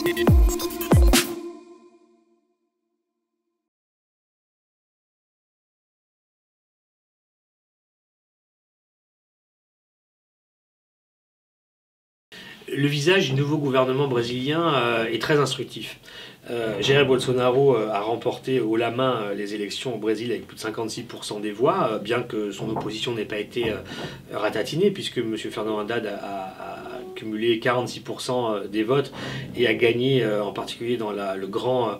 Le visage du nouveau gouvernement brésilien est très instructif. Jair Bolsonaro a remporté haut la main les élections au Brésil avec plus de 56% des voix, bien que son opposition n'ait pas été ratatinée, puisque M. Fernando Haddad a cumulé 46% des votes et a gagné, en particulier dans le grand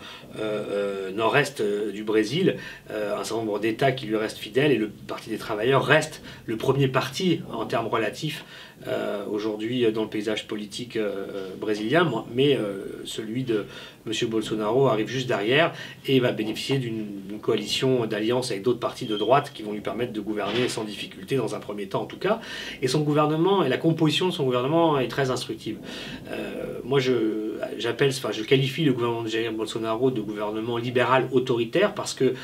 nord-est du Brésil, un certain nombre d'États qui lui restent fidèles, et le Parti des travailleurs reste le premier parti en termes relatifs aujourd'hui dans le paysage politique brésilien, mais celui de M. Bolsonaro arrive juste derrière et va bénéficier d'une coalition d'alliance avec d'autres partis de droite qui vont lui permettre de gouverner sans difficulté, dans un premier temps en tout cas. Et son gouvernement, et la composition de son gouvernement est très instructive. Moi je qualifie le gouvernement de Jair Bolsonaro de gouvernement libéral autoritaire parce que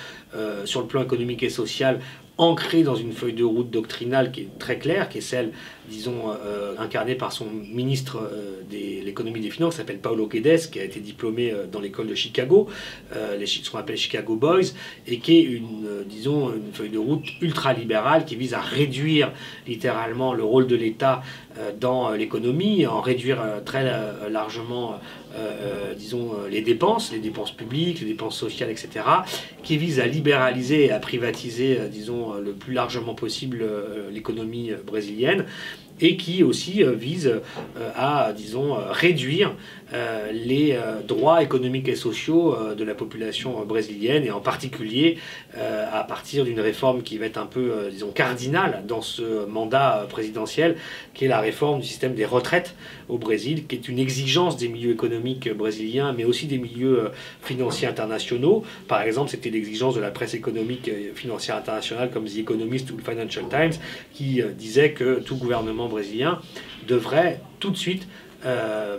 sur le plan économique et social, ancré dans une feuille de route doctrinale qui est très claire, qui est celle, disons, incarnée par son ministre de l'économie et des finances, qui s'appelle Paulo Guedes, qui a été diplômé dans l'école de Chicago, ce qu'on appelle Chicago Boys, et qui est disons, une feuille de route ultra-libérale qui vise à réduire littéralement le rôle de l'État dans l'économie, en réduire très largement disons, les dépenses publiques, les dépenses sociales, etc., qui vise à libéraliser et à privatiser, disons, le plus largement possible l'économie brésilienne, et qui aussi vise à, disons, réduire les droits économiques et sociaux de la population brésilienne, et en particulier à partir d'une réforme qui va être un peu, disons, cardinale dans ce mandat présidentiel, qui est la réforme du système des retraites au Brésil, qui est une exigence des milieux économiques brésiliens, mais aussi des milieux financiers internationaux. Par exemple, c'était l'exigence de la presse économique financière internationale comme The Economist ou le Financial Times, qui disait que tout gouvernement brésilien devrait tout de suite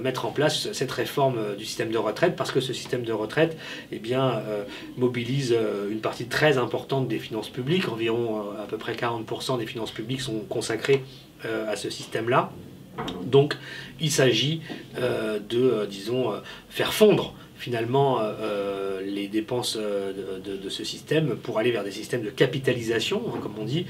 mettre en place cette réforme du système de retraite, parce que ce système de retraite, eh bien, mobilise une partie très importante des finances publiques. Environ à peu près 40% des finances publiques sont consacrées à ce système-là. Donc il s'agit disons, faire fondre finalement les dépenses de ce système pour aller vers des systèmes de capitalisation, hein, comme on dit,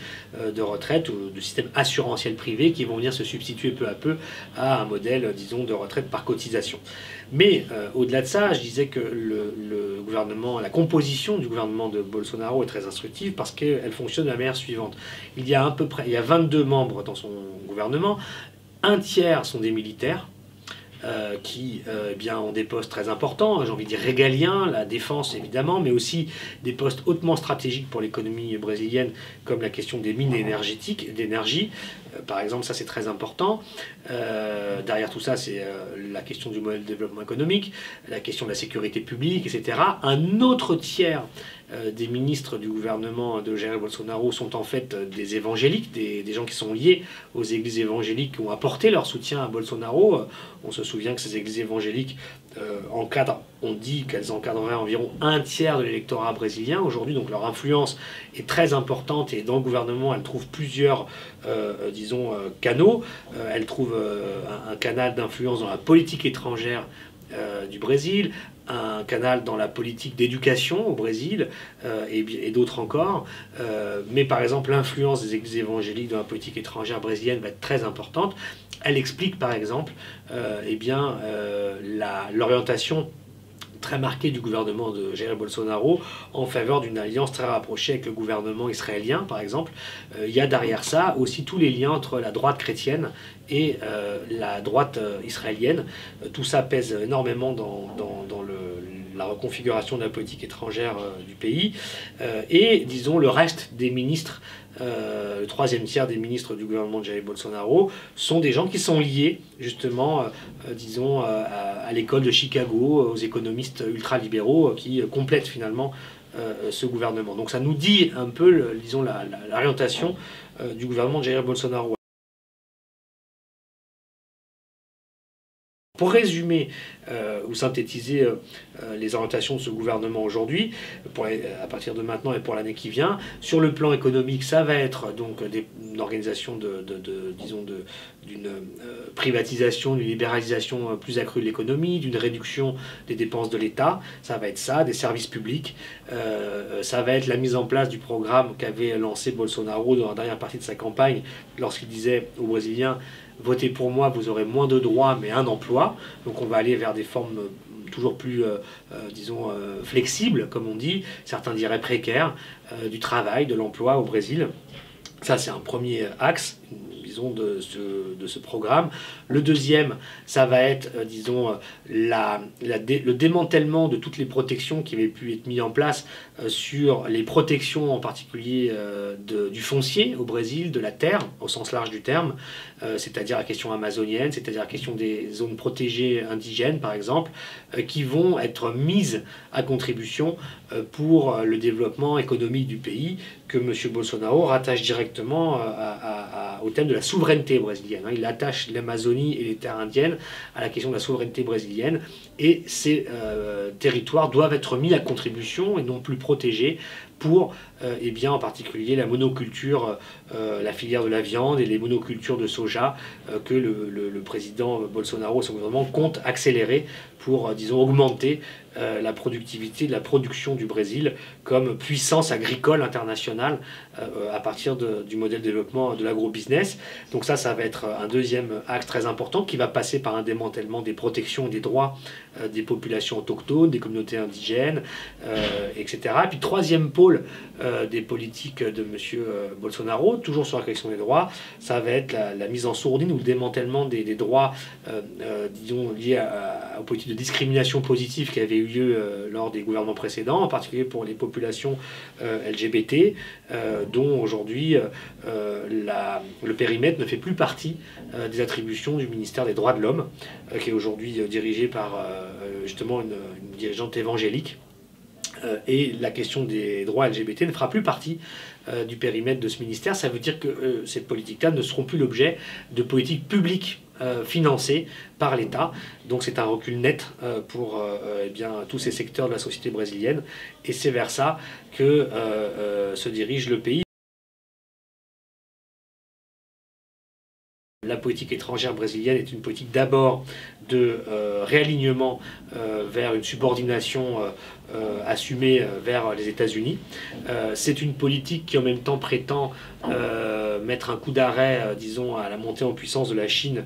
de retraite, ou de systèmes assurantiels privés qui vont venir se substituer peu à peu à un modèle, disons, de retraite par cotisation. Mais au-delà de ça, je disais que le gouvernement, la composition du gouvernement de Bolsonaro est très instructive parce qu'elle fonctionne de la manière suivante. Il y a 22 membres dans son gouvernement, un tiers sont des militaires, qui eh bien, ont des postes très importants, j'ai envie de dire régaliens, la défense évidemment, mais aussi des postes hautement stratégiques pour l'économie brésilienne, comme la question des mines énergétiques, d'énergie, par exemple, ça c'est très important. Derrière tout ça, c'est la question du modèle de développement économique, la question de la sécurité publique, etc. Un autre tiers des ministres du gouvernement de Jair Bolsonaro sont en fait des évangéliques, des gens qui sont liés aux églises évangéliques, qui ont apporté leur soutien à Bolsonaro. On se souvient que ces églises évangéliques encadrent, on dit qu'elles encadreraient environ un tiers de l'électorat brésilien aujourd'hui, donc leur influence est très importante, et dans le gouvernement, elle trouve plusieurs, disons, canaux. Elle trouve un canal d'influence dans la politique étrangère du Brésil, un canal dans la politique d'éducation au Brésil, et d'autres encore. Mais par exemple, l'influence des églises évangéliques dans la politique étrangère brésilienne va être très importante. Elle explique par exemple eh bien, l'orientation très marquée du gouvernement de Jair Bolsonaro en faveur d'une alliance très rapprochée avec le gouvernement israélien, par exemple. Il y a derrière ça aussi tous les liens entre la droite chrétienne et la droite israélienne. Tout ça pèse énormément dans la reconfiguration de la politique étrangère du pays. Et, disons, le reste des ministres, le troisième tiers des ministres du gouvernement de Jair Bolsonaro, sont des gens qui sont liés, justement, disons, à l'école de Chicago, aux économistes ultralibéraux qui complètent finalement ce gouvernement. Donc ça nous dit un peu, disons, l'orientation du gouvernement de Jair Bolsonaro. Pour résumer ou synthétiser les orientations de ce gouvernement aujourd'hui, à partir de maintenant et pour l'année qui vient, sur le plan économique, ça va être donc une organisation d'une privatisation, d'une libéralisation plus accrue de l'économie, d'une réduction des dépenses de l'État. Ça va être ça, des services publics. Ça va être la mise en place du programme qu'avait lancé Bolsonaro dans la dernière partie de sa campagne, lorsqu'il disait aux Brésiliens: votez pour moi, vous aurez moins de droits, mais un emploi. Donc on va aller vers des formes toujours plus, flexibles, comme on dit, certains diraient précaires, du travail, de l'emploi au Brésil. Ça, c'est un premier axe, disons, de ce programme. Le deuxième, ça va être, le démantèlement de toutes les protections qui avaient pu être mises en place sur les protections en particulier du foncier au Brésil, de la terre, au sens large du terme, c'est-à-dire la question amazonienne, c'est-à-dire la question des zones protégées indigènes, par exemple, qui vont être mises à contribution pour le développement économique du pays, que M. Bolsonaro rattache directement au thème de la souveraineté brésilienne. Il attache l'Amazonie et les terres indiennes à la question de la souveraineté brésilienne, et ces territoires doivent être mis à contribution et non plus protégés pour, en particulier, la monoculture, la filière de la viande et les monocultures de soja que le président Bolsonaro et son gouvernement comptent accélérer pour, augmenter la productivité de la production du Brésil comme puissance agricole internationale à partir du modèle de développement de l'agro-business. Donc ça va être un deuxième axe très important qui va passer par un démantèlement des protections et des droits des populations autochtones, des communautés indigènes, etc. Et puis troisième pôle des politiques de M. Bolsonaro, toujours sur la question des droits, ça va être la mise en sourdine ou le démantèlement des droits liés aux politiques de discrimination positive qui avaient eu lieu lors des gouvernements précédents, en particulier pour les populations LGBT, dont aujourd'hui le périmètre ne fait plus partie des attributions du ministère des Droits de l'Homme, qui est aujourd'hui dirigé par justement une dirigeante évangélique. Et la question des droits LGBT ne fera plus partie du périmètre de ce ministère. Ça veut dire que ces politiques-là ne seront plus l'objet de politiques publiques financées par l'État. Donc c'est un recul net pour tous ces secteurs de la société brésilienne. Et c'est vers ça que se dirige le pays. La politique étrangère brésilienne est une politique d'abord de réalignement vers une subordination assumée vers les États-Unis. C'est une politique qui en même temps prétend mettre un coup d'arrêt, à la montée en puissance de la Chine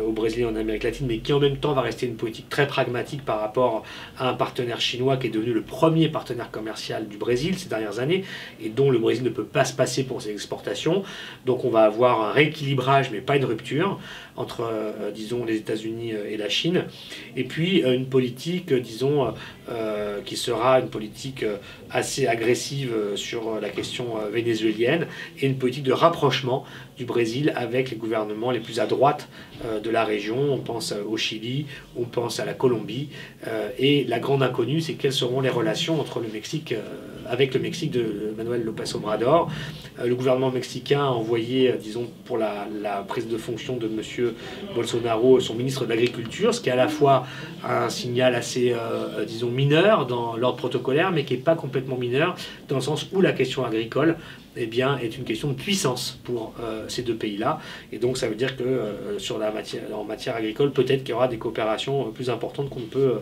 au Brésil et en Amérique latine, mais qui en même temps va rester une politique très pragmatique par rapport à un partenaire chinois qui est devenu le premier partenaire commercial du Brésil ces dernières années et dont le Brésil ne peut pas se passer pour ses exportations. Donc on va avoir un rééquilibrage, mais pas une rupture, entre, les États-Unis et la Chine. Et puis une politique, qui sera une politique assez agressive sur la question vénézuélienne et une politique de rapprochement du Brésil avec les gouvernements les plus à droite de la région. On pense au Chili, on pense à la Colombie. Et la grande inconnue, c'est quelles seront les relations entre le Mexique, avec le Mexique de Manuel López Obrador. Le gouvernement mexicain a envoyé, pour la prise de fonction de M. Bolsonaro, son ministre de l'Agriculture, ce qui est à la fois un signal assez, mineur dans l'ordre protocolaire, mais qui n'est pas complètement mineur, dans le sens où la question agricole est une question de puissance pour ces deux pays-là. Et donc ça veut dire que en matière agricole, peut-être qu'il y aura des coopérations plus importantes qu'on ne peut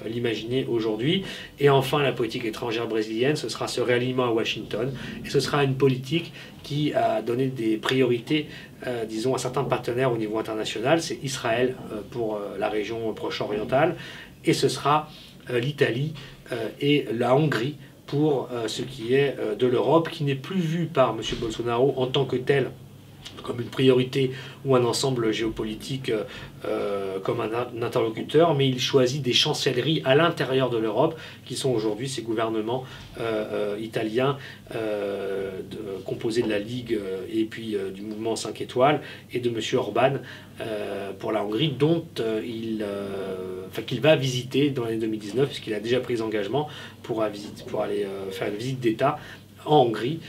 l'imaginer aujourd'hui. Et enfin, la politique étrangère brésilienne, ce sera ce réalignement à Washington, et ce sera une politique qui a donné des priorités à certains partenaires au niveau international. C'est Israël pour la région proche-orientale, et ce sera l'Italie et la Hongrie pour ce qui est de l'Europe, qui n'est plus vue par M. Bolsonaro en tant que tel comme une priorité ou un ensemble géopolitique comme un interlocuteur, mais il choisit des chancelleries à l'intérieur de l'Europe, qui sont aujourd'hui ces gouvernements italiens composés de la Ligue et puis du mouvement 5 étoiles, et de M. Orban pour la Hongrie, dont qu'il va visiter dans l'année 2019, puisqu'il a déjà pris des engagements pour aller faire une visite d'État en Hongrie.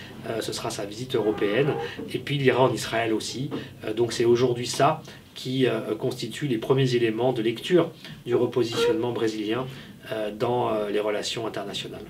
Ce sera sa visite européenne, et puis il ira en Israël aussi. Donc c'est aujourd'hui ça qui constituent les premiers éléments de lecture du repositionnement brésilien dans les relations internationales.